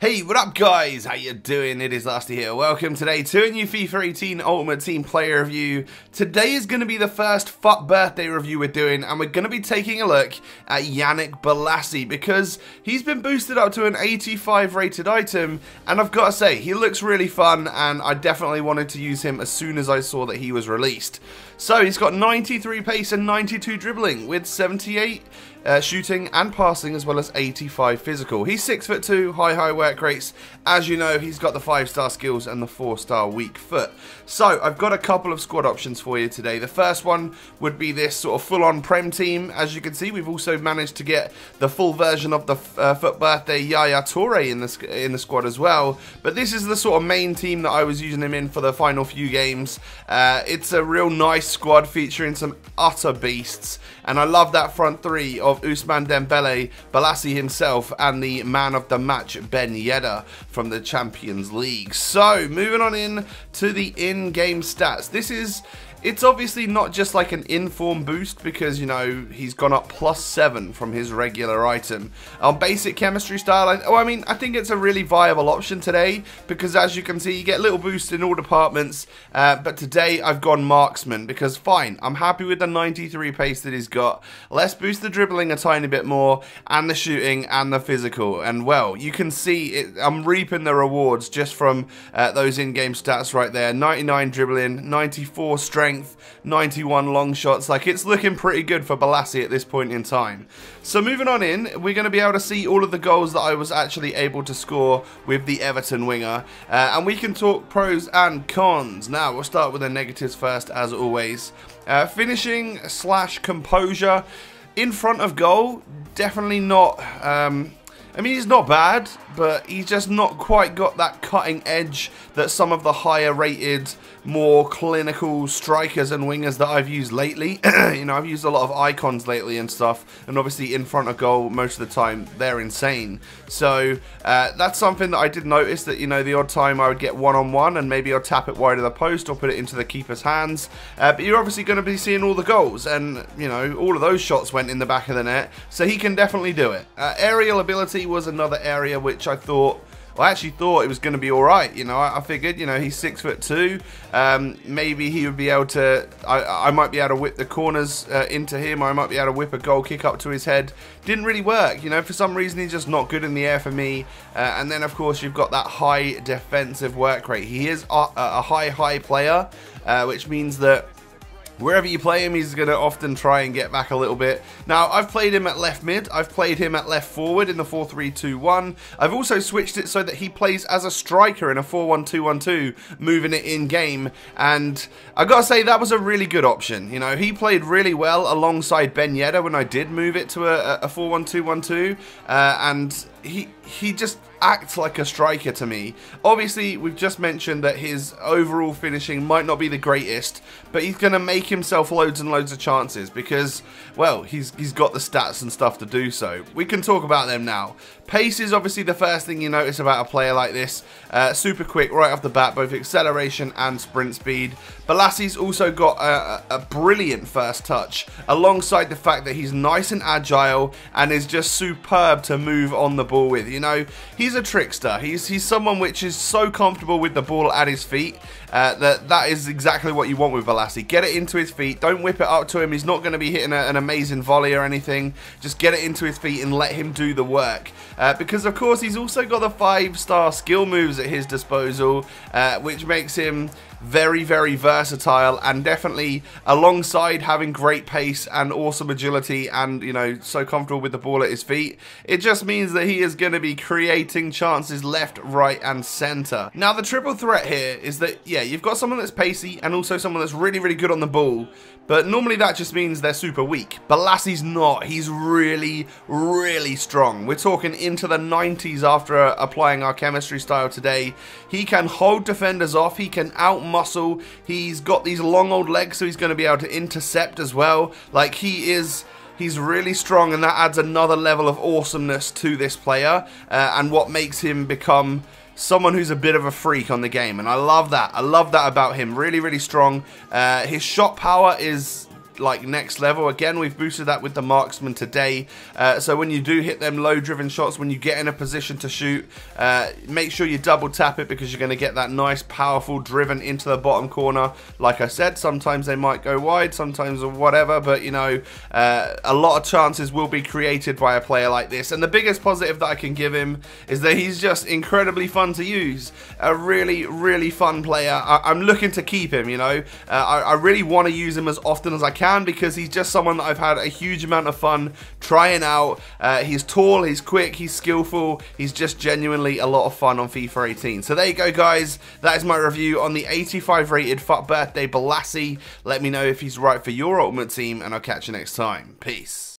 Hey, what up guys? How you doing? It is Lasty here. Welcome today to a new FIFA 18 Ultimate Team player review. Today is going to be the first FUT birthday review we're doing, and we're going to be taking a look at Yannick Bolasie because he's been boosted up to an 85 rated item, and I've got to say, he looks really fun, and I definitely wanted to use him as soon as I saw that he was released. So he's got 93 pace and 92 dribbling with 78 shooting and passing, as well as 85 physical. He's 6'2", high work rates. As you know, he's got the 5-star skills and the 4-star weak foot. So I've got a couple of squad options for you today. The first one would be this sort of full-on Prem team. As you can see, we've also managed to get the full version of the FUT birthday Yaya Toure in the squad as well. But this is the sort of main team that I was using him in for the final few games. It's a real nice squad featuring some utter beasts, and I love that front three of Ousmane Dembele, Bolasie himself, and the man of the match Ben Yedder from the Champions League. So moving on in to the in-game stats. It's obviously not just like an in-form boost because, you know, he's gone up +7 from his regular item. On basic chemistry style, I think it's a really viable option today because, as you can see, you get little boosts in all departments. But today I've gone marksman because, fine, I'm happy with the 93 pace that he's got. Let's boost the dribbling a tiny bit more and the shooting and the physical. And, well, you can see it, I'm reaping the rewards just from those in-game stats right there. 99 dribbling, 94 strength, 91 long shots. Like, it's looking pretty good for Bolasie at this point in time. So moving on in, we're going to be able to see all of the goals that I was actually able to score with the Everton winger, and we can talk pros and cons. Now we'll start with the negatives first, as always. Finishing / composure in front of goal, definitely not. I mean, he's not bad, but he's just not quite got that cutting edge that some of the higher rated, more clinical strikers and wingers that I've used lately. You know, I've used a lot of icons lately and stuff, and obviously in front of goal most of the time they're insane. So that's something that I did notice, that, you know, the odd time I would get one-on-one and maybe I'll tap it wide of the post or put it into the keeper's hands. But you're obviously going to be seeing all the goals, and, you know, all of those shots went in the back of the net, so he can definitely do it. Aerial ability was another area which I actually thought it was going to be alright. You know, I figured, you know, he's 6'2", maybe he would be able to, I might be able to whip the corners into him, or I might be able to whip a goal kick up to his head. Didn't really work, you know, for some reason he's just not good in the air for me. And then of course you've got that high defensive work rate. He is a high player, which means that wherever you play him, he's going to often try and get back a little bit. Now, I've played him at left mid. I've played him at left forward in the 4-3-2-1. I've also switched it so that he plays as a striker in a 4-1-2-1-2, moving it in game. And I got to say, that was a really good option. You know, he played really well alongside Ben Yedder when I did move it to a 4-1-2-1-2. And he just acts like a striker to me. Obviously, we've just mentioned that his overall finishing might not be the greatest, but he's going to make himself loads and loads of chances because, well, he's got the stats and stuff to do so. We can talk about them now. Pace is obviously the first thing you notice about a player like this. Super quick right off the bat, both acceleration and sprint speed. Bolasie's also got a brilliant first touch, alongside the fact that he's nice and agile and is just superb to move on the ball with. You know, he's a trickster. He's someone which is so comfortable with the ball at his feet that is exactly what you want with Bolasie. Get it into his feet. Don't whip it up to him. He's not going to be hitting an amazing volley or anything. Just get it into his feet and let him do the work. Because, of course, he's also got the 5-star skill moves at his disposal, which makes him very versatile, and definitely, alongside having great pace and awesome agility and, you know, so comfortable with the ball at his feet, it just means that he is going to be creating chances left, right and center. Now, the triple threat here is that, yeah, you've got someone that's pacey and also someone that's really good on the ball, but normally that just means they're super weak. Bolasie's not. He's really strong. We're talking into the 90s after applying our chemistry style today. He can hold defenders off. He can out-muscle. He's got these long old legs, so he's going to be able to intercept as well. Like, he's really strong, and that adds another level of awesomeness to this player, and what makes him become someone who's a bit of a freak on the game, and I love that. I love that about him. Really strong. His shot power is like next level. Again, we've boosted that with the marksman today, so when you do hit them low driven shots, when you get in a position to shoot, make sure you double tap it, because you're going to get that nice powerful driven into the bottom corner. Like I said, sometimes they might go wide, sometimes or whatever, but you know, a lot of chances will be created by a player like this. And the biggest positive that I can give him is that he's just incredibly fun to use. A really fun player. I'm looking to keep him, you know. I really want to use him as often as I can, because he's just someone that I've had a huge amount of fun trying out. He's tall, he's quick, he's skillful, he's just genuinely a lot of fun on FIFA 18. So there you go, guys. That is my review on the 85 rated FUT Birthday Bolassie. Let me know if he's right for your ultimate team, and I'll catch you next time. Peace.